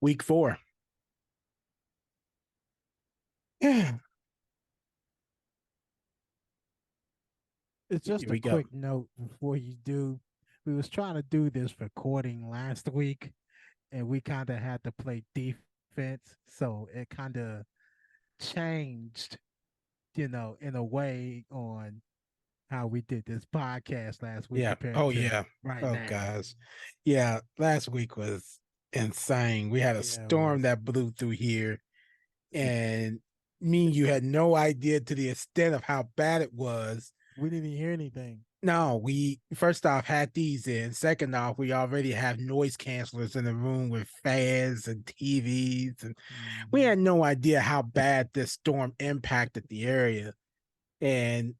Week 4. It's Here just a we go. quick note before you do. We was trying to do this recording last week, and we kind of had to play defense, so it kind of changed, in a way on how we did this podcast last week Yeah. compared Oh to yeah. right Oh now. guys. Yeah. Last week was insane. We had a Yeah, it storm was. that blew through here, and me and you had no idea to the extent of how bad it was. We didn't even hear anything. No, we first off had these in. Second off, we already have noise cancelers in the room with fans and TVs, and we Hmm. had no idea how bad this storm impacted the area. And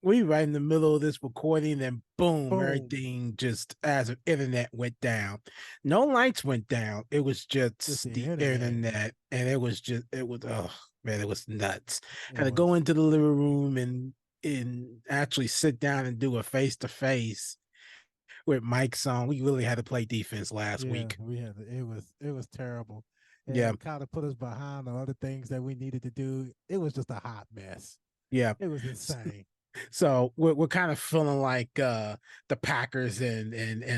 we right in the middle of this recording, and boom, Boom! everything just as the internet went down. No lights went down. It was Just just the the internet. internet, and it was oh man, it was nuts. It Had to go was. into the living room and actually sit down and do a face to face with mics on. We really had to play defense last Yeah, week. we had it was terrible. And Yeah, it kind of put us behind on other things that we needed to do. It was just a hot mess. yeah. It was insane. So we're kind of feeling like the Packers and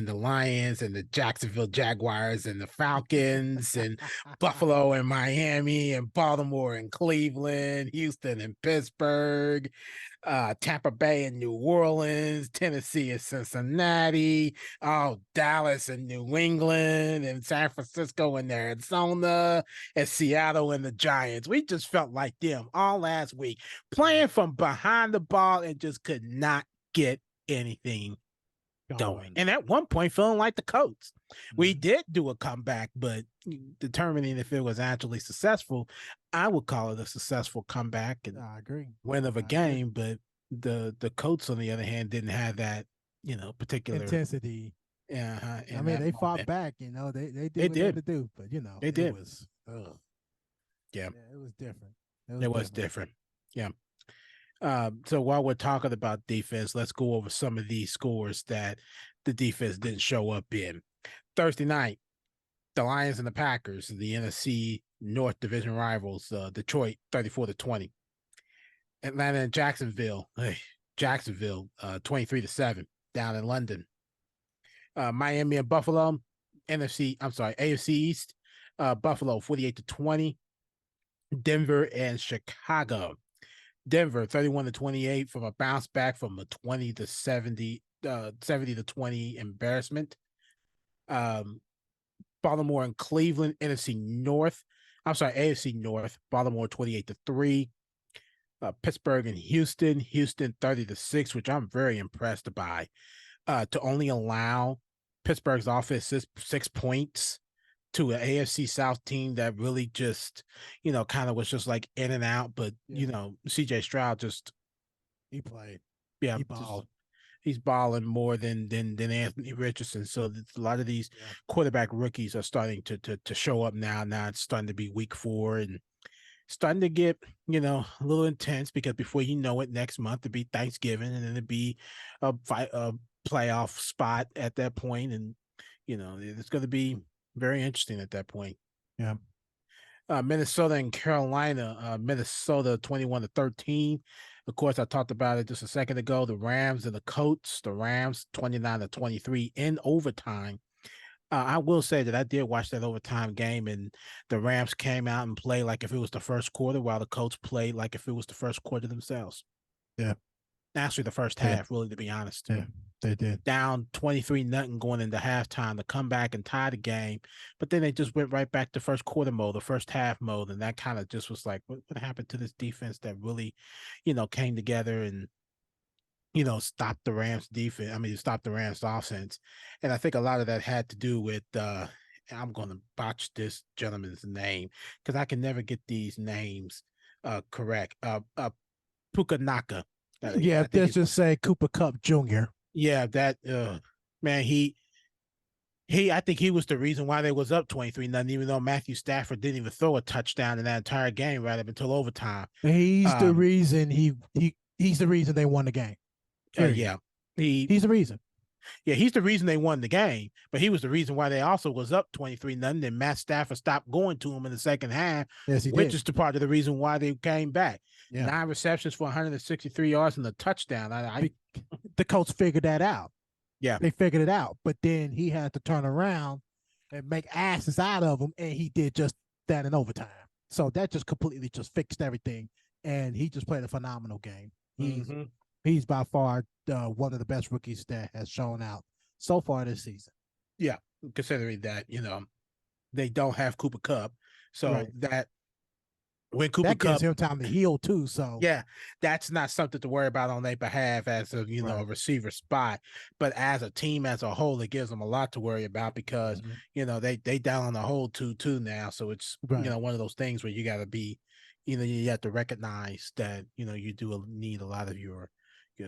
the Lions and the Jacksonville Jaguars and the Falcons and Buffalo and Miami and Baltimore and Cleveland, Houston and Pittsburgh, Tampa Bay and New Orleans, Tennessee and Cincinnati, oh, Dallas and New England and San Francisco and Arizona and Seattle and the Giants. We just felt like them all last week, playing from behind the ball and just could not get anything going. Going. And at one point, feeling like the Colts. We Mhm. did do a comeback, but determining if it was actually successful, I would call it a successful comeback and I agree. win of a I agree. game. But the Colts, on the other hand, didn't have that, particular Intensity. I in mean, that they fought moment. back. They did They what they had did. to do, but They it did. was. Ugh. Yeah, Yeah, it was different. It was it was different. different. Yeah. So while we're talking about defense, let's go over some of these scores that the defense didn't show up in. Thursday night, the Lions and the Packers, the NFC North Division rivals, Detroit 34-20. Atlanta and Jacksonville, Jacksonville 23-7 down in London. Miami and Buffalo, AFC East, Buffalo 48-20. Denver and Chicago. Denver 31-28 from a bounce back from a 20 to 70, 70-20 embarrassment. Um, Baltimore and Cleveland, AFC North, Baltimore 28-3. Pittsburgh and Houston 30-6, which I'm very impressed by. To only allow Pittsburgh's offense 6 points to an AFC South team that really just, kind of was just like in and out. But Yeah, CJ Stroud just, he played. yeah, He just balled. he's balling more than Anthony Richardson. So a lot of these Yeah. quarterback rookies are starting to show up now. Now it's starting to be week 4 and starting to get, a little intense because before you know it, next month it'll be Thanksgiving and then it'll be a playoff spot at that point, and it's going to be very interesting at that point. Yeah. Minnesota and Carolina, Minnesota 21-13. Of course, I talked about it just a second ago. The Rams and the Colts, the Rams 29-23 in overtime. I will say that I did watch that overtime game, and the Rams came out and played like if it was the first quarter, while the Colts played like if it was the first quarter themselves. Yeah. Actually, the first Yeah. half, really, to be honest. Yeah. They did. Down 23-0 going into halftime to come back and tie the game. But then they just went right back to first quarter mode, the first half mode. And that kind of just was like, what happened to this defense that really, came together and, stopped the Rams defense. I mean, stopped the Rams offense. And I think a lot of that had to do with, I'm going to botch this gentleman's name because I can never get these names correct. Pukanaka. Yeah, I think let's it's, just say Cooper Cup Jr. yeah, that, man, I think he was the reason why they was up 23-0, even though Matthew Stafford didn't even throw a touchdown in that entire game right up until overtime. He's the Um, reason he's the reason they won the game. Period. yeah, he He's the reason. Yeah, he's the reason they won the game, but he was the reason why they also was up 23-0. And Matt Stafford stopped going to him in the second half, Yes, he which did. is the part of the reason why they came back. Yeah. 9 receptions for 163 yards and a touchdown. Be- the coach figured that out. Yeah. They figured it out, but then he had to turn around and make asses out of them, and he did just that in overtime. So that just completely just fixed everything, and he just played a phenomenal game. He's by far one of the best rookies that has shown out so far this season. Yeah, considering that they don't have Cooper Kupp, so Right. that when Cooper That gives Kupp, him time to heal too. So yeah, that's not something to worry about on their behalf as a right. a receiver spot, but as a team as a whole, it gives them a lot to worry about because they down on the whole 2-2 now, so it's right. one of those things where you got to be, you have to recognize that you do need a lot of your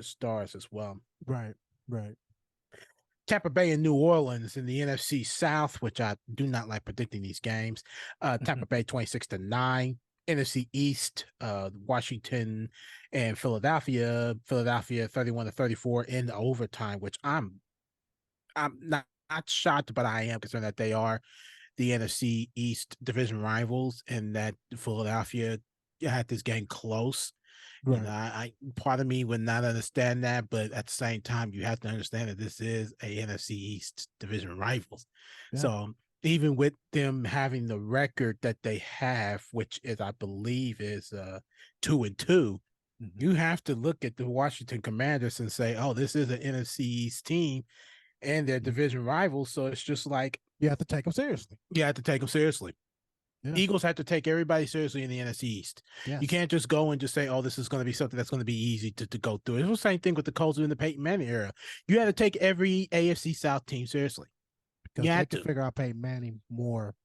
stars as well. Right. Right. Tampa Bay and New Orleans in the NFC South, which I do not like predicting these games. Tampa Bay 26-9. NFC East, Washington and Philadelphia. Philadelphia 31-34 in overtime, which I'm not shocked, but I am concerned that they are the NFC East division rivals and that Philadelphia had this game close. Right. I part of me would not understand that, but at the same time, you have to understand that this is a NFC East division rivals. Yeah. So even with them having the record that they have, which is I believe is 2-2, you have to look at the Washington Commanders and say, oh, this is an NFC East team and their division rivals. So it's just like you have to take them seriously. You have to take them seriously. Yeah. Eagles have to take everybody seriously in the NFC East. Yes. You can't just go and just say, oh, this is going to be something that's going to be easy to go through. It's the same thing with the Colts in the Peyton Manning era. You had to take every AFC South team seriously. Because they can figure out Peyton Manning more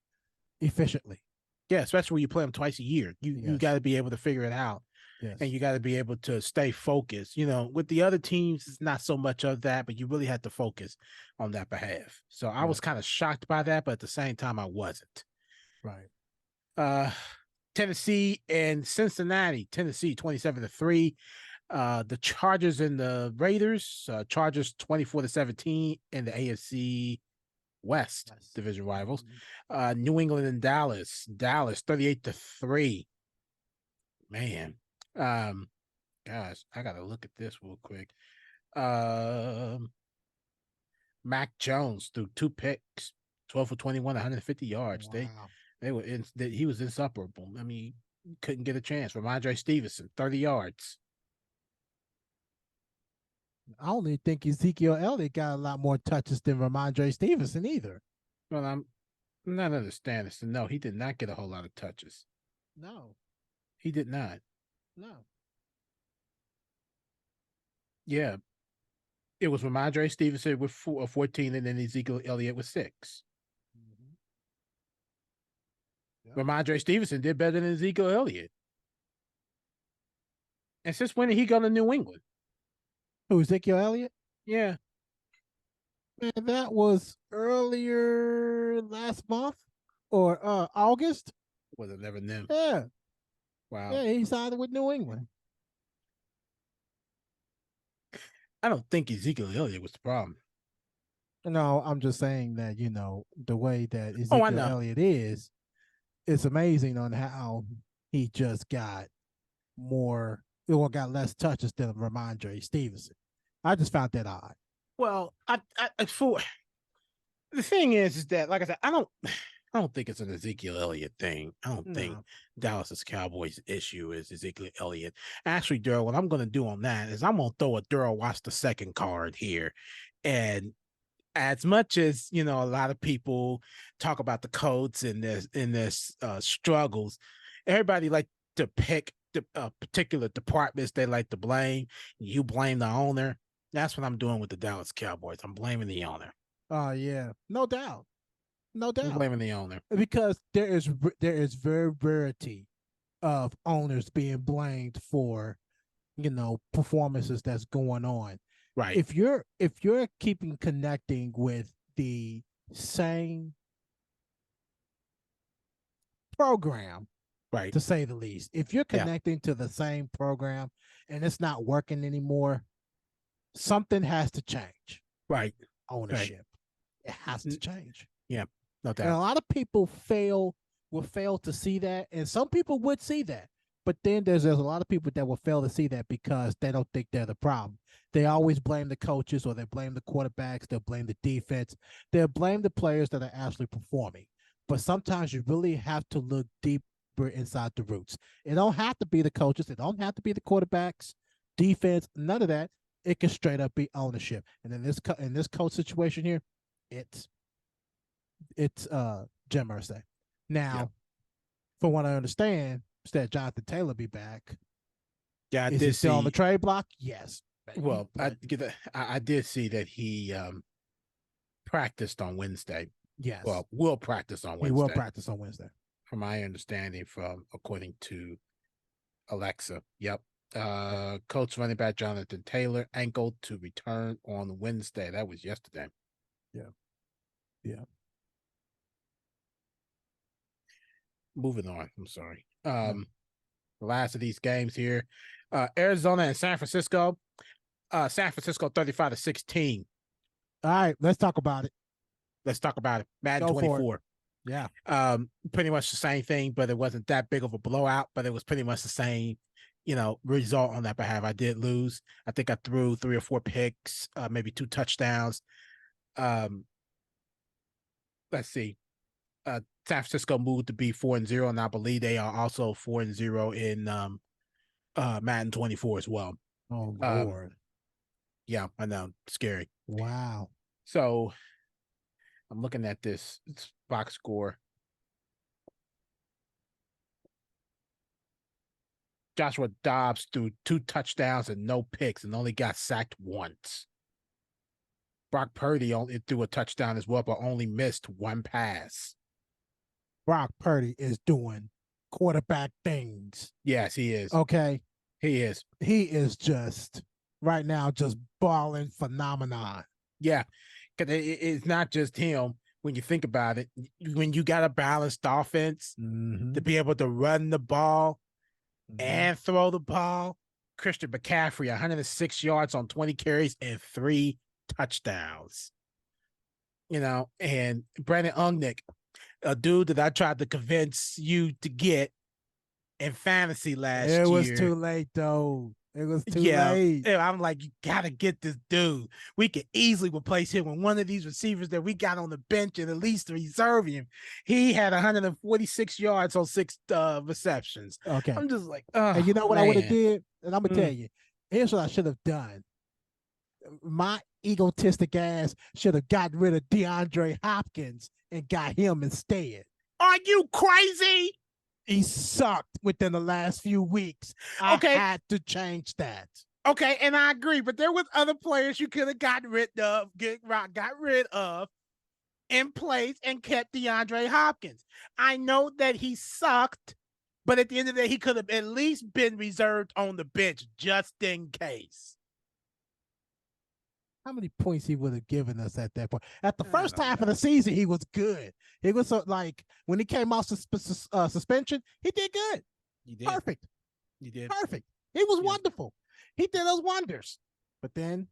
efficiently. Yeah, especially when you play them twice a year. You got to be able to figure it out. Yes. And you got to be able to stay focused. With the other teams, it's not so much of that, but you really had to focus on that behalf. So I was kind of shocked by that, but at the same time, I wasn't. Right. Tennessee and Cincinnati. Tennessee 27-3. The Chargers and the Raiders. Chargers 24-17 in the AFC West division rivals. New England and Dallas. Dallas 38-3. Man. Gosh, I gotta look at this real quick. Mac Jones threw 2 picks, 12 for 21, 150 yards. Wow. He was insufferable. I mean, couldn't get a chance. Ramondre Stevenson, 30 yards. I don't even think Ezekiel Elliott got a lot more touches than Ramondre Stevenson either. Well, I'm not understanding. So no, he did not get a whole lot of touches. No. He did not. No. Yeah. It was Ramondre Stevenson with 14 and then Ezekiel Elliott with 6. Yep. Ramondre Stevenson did better than Ezekiel Elliott. And since when did he go to New England? Who, Ezekiel Elliott? Yeah. Man, that was earlier last month or August. Was it never knew? Yeah. Wow. Yeah, he signed with New England. I don't think Ezekiel Elliott was the problem. No, I'm just saying that, the way that Ezekiel Elliott is, it's amazing on how he just got got less touches than Ramondre Stevenson. I just found that odd. Well, the thing is that, like I said, I don't think it's an Ezekiel Elliott thing. I don't think Dallas's Cowboys issue is Ezekiel Elliott. Actually, Darryl, what I'm going to do on that is I'm going to throw a Darryl watch the second card here. And as much as, a lot of people talk about the Colts and this struggles, everybody like to pick the particular departments they like to blame. You blame the owner. That's what I'm doing with the Dallas Cowboys. I'm blaming the owner. Oh, yeah. No doubt. No doubt. I'm blaming the owner. Because there is variety of owners being blamed for, performances that's going on. Right. If you're keeping connecting with the same program, right, to say the least, if you're connecting to the same program and it's not working anymore, something has to change. Right. Right. ownership. It has to change. Yeah, no And a doubt. lot of people will fail to see that, and some people would see that. But then there's a lot of people that will fail to see that because they don't think they're the problem. They always blame the coaches or they blame the quarterbacks, they'll blame the defense, they'll blame the players that are actually performing. But sometimes you really have to look deeper inside the roots. It don't have to be the coaches, it don't have to be the quarterbacks, defense, none of that. It can straight up be ownership. And in this coach situation here, it's Jim Irsay. Yeah. Now, from what I understand, instead Jonathan Taylor be back. Yeah, I Is he did still on the see. trade block? Yes, baby. Well, But I did see that he practiced on Wednesday. yes, Well, will practice on he will Wednesday, practice on Wednesday. from my understanding, from according to Alexa. Yep. Coach running back Jonathan Taylor ankled to return on Wednesday. That was yesterday. Yeah, yeah. Moving on. I'm sorry. No. The last of these games here. Arizona and San Francisco. San Francisco 35-16. All right, let's talk about it. Let's talk about it. Madden Go for it. 24. Yeah. Pretty much the same thing, but it wasn't that big of a blowout, but it was pretty much the same, result on that behalf. I did lose. I think I threw 3 or 4 picks, maybe 2 touchdowns. Let's see. San Francisco moved to be 4-0, and I believe they are also 4-0 in Madden 24 as well. Oh Um, Lord. yeah, I know, scary. Wow. So I'm looking at this box score. Joshua Dobbs threw 2 touchdowns and no picks and only got sacked once. Brock Purdy only threw a touchdown as well, but only missed 1 pass. Brock Purdy is doing quarterback things. Yes, he is. Okay. He is. He is just right now just balling phenomenon. Yeah, because it's not just him. When you think about it, when you got a balanced offense to be able to run the ball and throw the ball, Christian McCaffrey, 106 yards on 20 carries and 3 touchdowns. And Brandon Ungnick, a dude that I tried to convince you to get in fantasy last year. It was too late, though. It was too late. I'm like, you gotta get this dude. We could easily replace him with one of these receivers that we got on the bench and at least reserve him. He had 146 yards on 6 receptions. Okay. I'm just like, and you know what I would have did? And I'm gonna tell Mm. you, here's what I should have done. My egotistic ass should have gotten rid of DeAndre Hopkins and got him instead. Are you crazy? He sucked within the last few weeks. Okay. I had to change that. Okay, and I agree, but there was other players you could have got rid of in place and kept DeAndre Hopkins. I know that he sucked, but at the end of the day, he could have at least been reserved on the bench just in case. How many points he would have given us at that point? At the first half of the season, he was good. He was like when he came off suspension, he did good. You did. Perfect. You did. Perfect. He was wonderful. He did us wonders. But then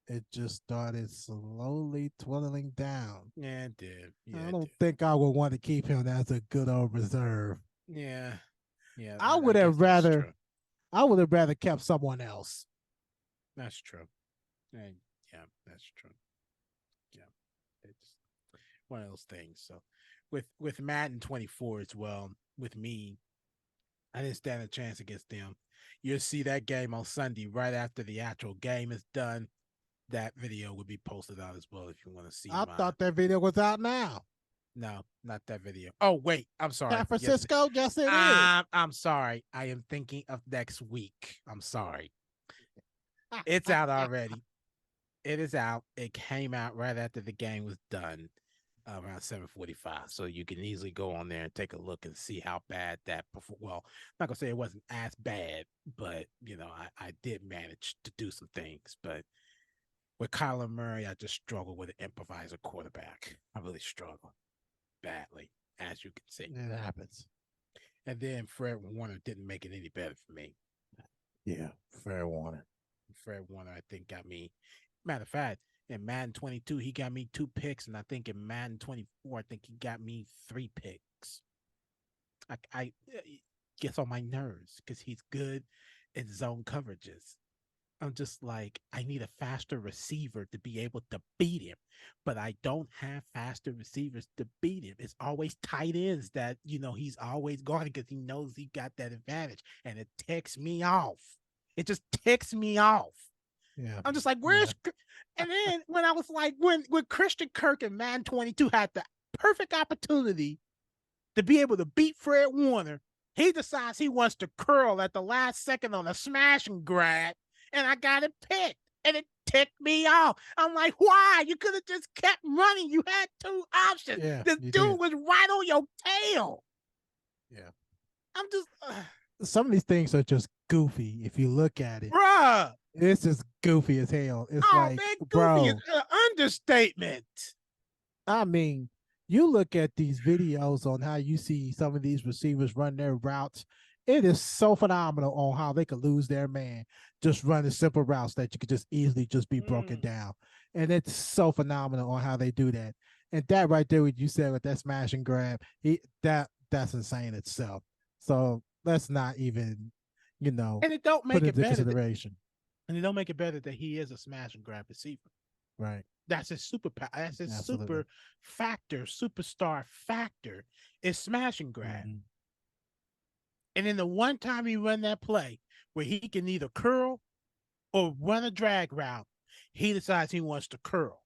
it just started slowly dwindling down. Yeah, it did. Yeah, I don't think I would want to keep him as a good old reserve. Yeah. Yeah. I would have rather kept someone else. That's true. Yeah, that's true. Yeah. It's one of those things. So with Madden 24 as well, with me, I didn't stand a chance against them. You'll see that game on Sunday right after the actual game is done. That video will be posted out as well if you want to see. I thought that video was out now. No, not that video. Oh, wait. I'm sorry. San Francisco? Yes, it is. I'm sorry. I am thinking of next week. I'm sorry. It's out already. It is out. It came out right after the game was done, around 7:45. So you can easily go on there and take a look and see how bad that. Well, I'm not gonna say it wasn't as bad, but I did manage to do some things. But with Kyler Murray, I just struggle with an improviser quarterback. I really struggle badly, as you can see. It happens. And then Fred Warner didn't make it any better for me. Yeah, Fred Warner. Fred Warner, I think, got me. Matter of fact, In Madden 22, he got me 2 picks, and I think in Madden 24, I think he got me 3 picks. I gets on my nerves because he's good in zone coverages. I'm just like, I need a faster receiver to be able to beat him, but I don't have faster receivers to beat him. It's always tight ends that, he's always guarding because he knows he got that advantage, and it ticks me off. It just ticks me off. Yeah. I'm just like, Yeah. where's. And then when I was like, when Christian Kirk and Man 22 had the perfect opportunity to be able to beat Fred Warner, he decides he wants to curl at the last second on a smash and grab, and I got it picked, and it ticked me off. I'm like, why? You could have just kept running. You had 2 options. Yeah. This You dude did. was right on your tail. Yeah. I'm just, Some of these things are just goofy if you look at it. bruh. It's just goofy as hell. It's Oh like, man, goofy is bro, an understatement. I mean, you look at these videos on how you see some of these receivers run their routes. It is so phenomenal on how they could lose their man just running simple routes that you could just easily just be broken down. And it's so phenomenal on how they do that. And that right there, what you said with that smash and grab, that's insane itself. So let's not even, And it don't put make it it into better. Consideration. And it don't make it better that he is a smash and grab receiver. Right. That's his super. That's his Absolutely. super factor, superstar factor is smash and grab. Mm-hmm. And then the one time he run that play where he can either curl or run a drag route, he decides he wants to curl.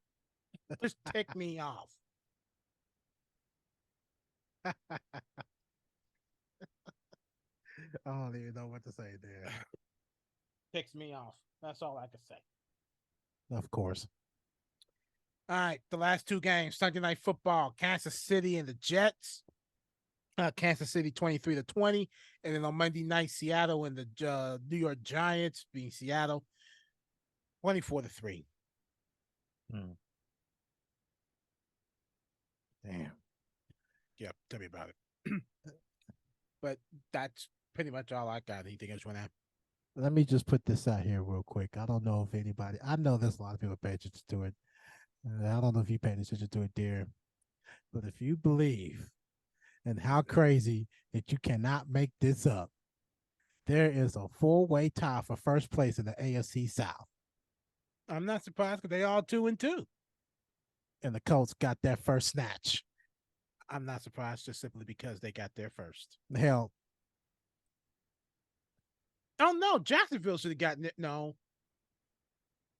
Just tick me off. I don't even know what to say there. Ticks me off. That's all I can say. Of course. All right, the last 2 games, Sunday Night Football, Kansas City and the Jets. Kansas City 23-20, and then on Monday night, Seattle and the New York Giants being Seattle 24-3. Damn. Yep, tell me about it. But that's pretty much all I got. Anything else you want to add? Let me just put this out here real quick. I don't know if anybody, I know there's a lot of people pay attention to it. I don't know if you pay attention to it, dear. But if you believe in how crazy that you cannot make this up, there is a 4-way tie for first place in the AFC South. I'm not surprised because they all 2-2. And the Colts got that first snatch. I'm not surprised just simply because they got there first. Hell. Oh no, Jacksonville should have gotten it. No.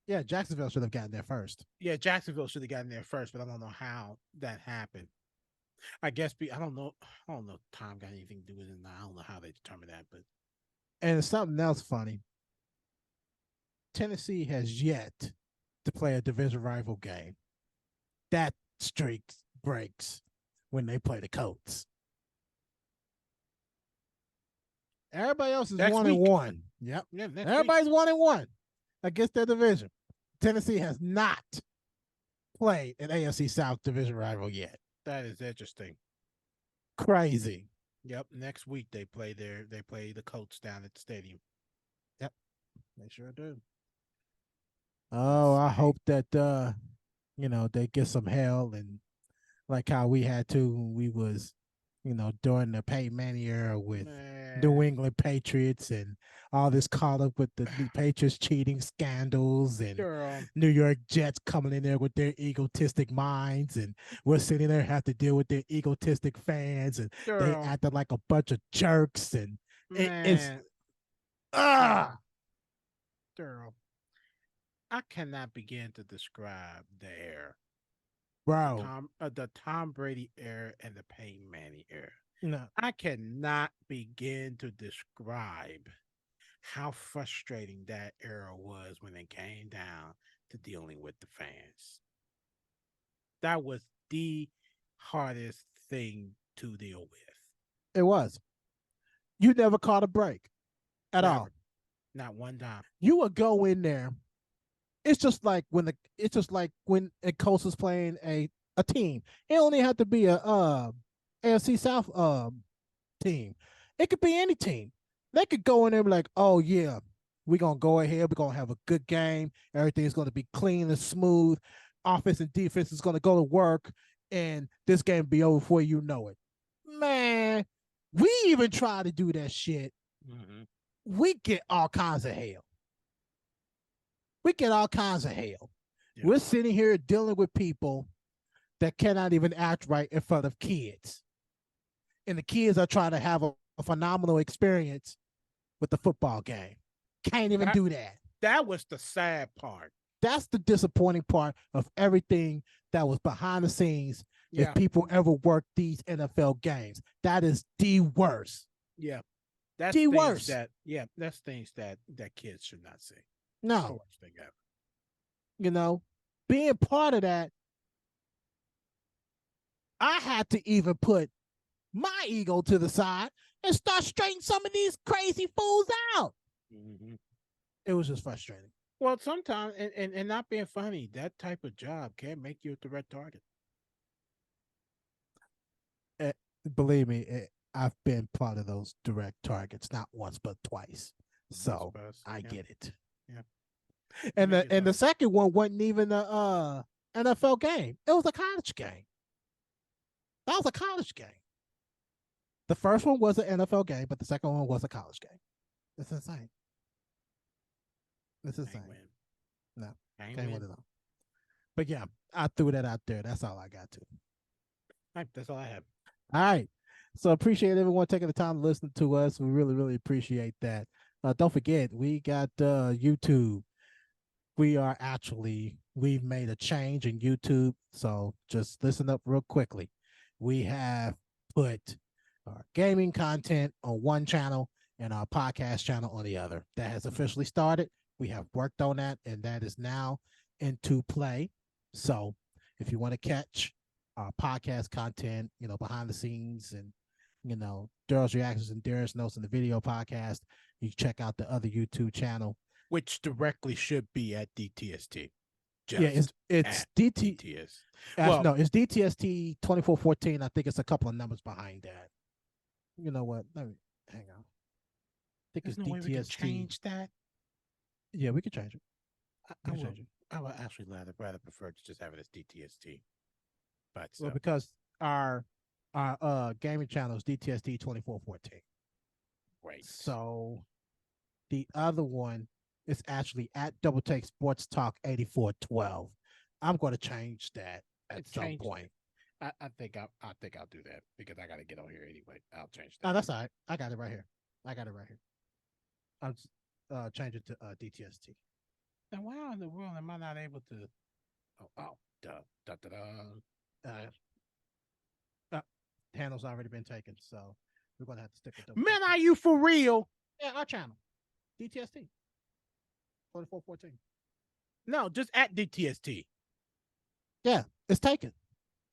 Yeah, Jacksonville should have gotten there first. Yeah, Jacksonville should have gotten there first, but I don't know how that happened. I guess I don't know. I don't know if Tom got anything to do with it. I don't know how they determined that, but and something else funny. Tennessee has yet to play a division rival game. That streak breaks when they play the Colts. Everybody else is 1-1. Yep. Yeah, everybody's 1-1 against their division. Tennessee has not played an AFC South division rival yet. That is interesting. Crazy. Yep. Next week they play the Colts down at the stadium. Yep. They sure do. Oh, I hope that they get some hell, and like how we had to when we was, during the Peyton Manning era with New England Patriots and all this caught up with the Patriots cheating scandals and New York Jets coming in there with their egotistic minds, and we're sitting there have to deal with their egotistic fans, and they acted like a bunch of jerks, and it's girl. I cannot begin to describe the era. Bro. The Tom Brady era and the Peyton Manning era. No. I cannot begin to describe how frustrating that era was when it came down to dealing with the fans. That was the hardest thing to deal with. It was. You never caught a break at all. Not one time. You would go in there. It's just like when a Colts is playing a team. It only had to be a AFC South team. It could be any team. They could go in there and be like, oh yeah, We're gonna go ahead. We're gonna have a good game. Everything's gonna be clean and smooth. Offense and defense is gonna go to work, and this game be over before you know it. Man, we even try to do that shit. Mm-hmm. We get all kinds of hell. We get all kinds of hell. Yeah. We're sitting here dealing with people that cannot even act right in front of kids. And the kids are trying to have a phenomenal experience with the football game. Can't even do that. That was the sad part. That's the disappointing part of everything that was behind the scenes. Yeah. If people ever work these NFL games, that is the worst. Yeah. That's the things worst. That's things that kids should not see. No. Worst thing ever. You know, being part of that, I had to even put my ego to the side and start straightening some of these crazy fools out. Mm-hmm. It was just frustrating. Well, sometimes, and not being funny, that type of job can make you a direct target. Believe me, I've been part of those direct targets, not once but twice. So I get it. Yeah. And the second one wasn't even a NFL game. It was a college game. That was a college game. The first one was an NFL game, but the second one was a college game. It's insane. It's insane. No, can't win it all. But yeah, I threw that out there. That's all I got to. Right, that's all I have. All right. So appreciate everyone taking the time to listen to us. We really, really appreciate that. Don't forget, we got YouTube. We've made a change in YouTube. So just listen up real quickly. We have put our gaming content on one channel and our podcast channel on the other. That has officially started. We have worked on that, and that is now into play. So if you want to catch our podcast content, behind the scenes and, Daryl's reactions and Darren's notes in the video podcast, you check out the other YouTube channel. Which directly should be at DTST. It's DTS. No, it's DTST 2414. I think it's a couple of numbers behind that. You know what? Let me hang on. I think it's no DTST. Way we can change that. Yeah, we could change it. I would actually rather prefer to just have it as DTST. But well, because our gaming channel is DTST 2414. Right. So the other one is actually at Double Take Sports Talk 8412. I'm going to change that at some point. I think I'll do that because I got to get on here anyway. I'll change that. Oh, that's all right. I got it right here. I'll change it to DTST. Now, why in the world am I not able to? Handle's already been taken, so we're going to have to stick with them. Man, are you for real? Yeah, our channel. DTST 2414. No, just at DTST. Yeah, it's taken.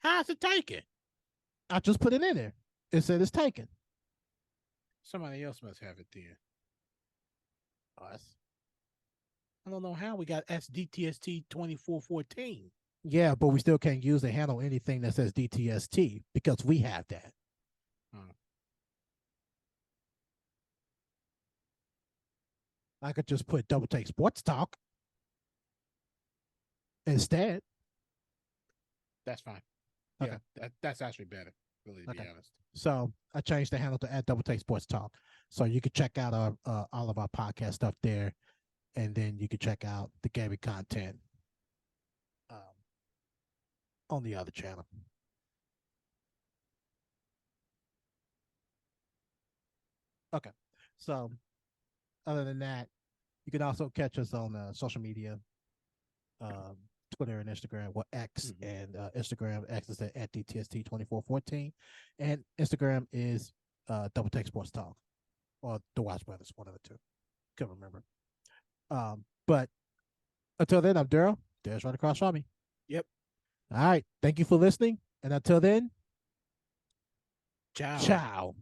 How's it taken? I just put it in there. It said it's taken. Somebody else must have it then. Us. I don't know how we got SDTST 2414. Yeah, but we still can't use to handle anything that says DTST because we have that. I could just put Double Take Sports Talk instead. That's fine. Okay. Yeah, that's actually better, really, to be honest. So I changed the handle to at Double Take Sports Talk. So you can check out all of our podcast stuff there, and then you can check out the gaming content on the other channel. Okay. So other than that, you can also catch us on social media, Twitter and Instagram. Well, X and Instagram. X is at DTST2414, and Instagram is Double Take Sports Talk, or the Watch Brothers, one of the two. Couldn't remember. But until then, I'm Daryl. Daryl's right across from me. Yep. All right. Thank you for listening, and until then, ciao. Ciao.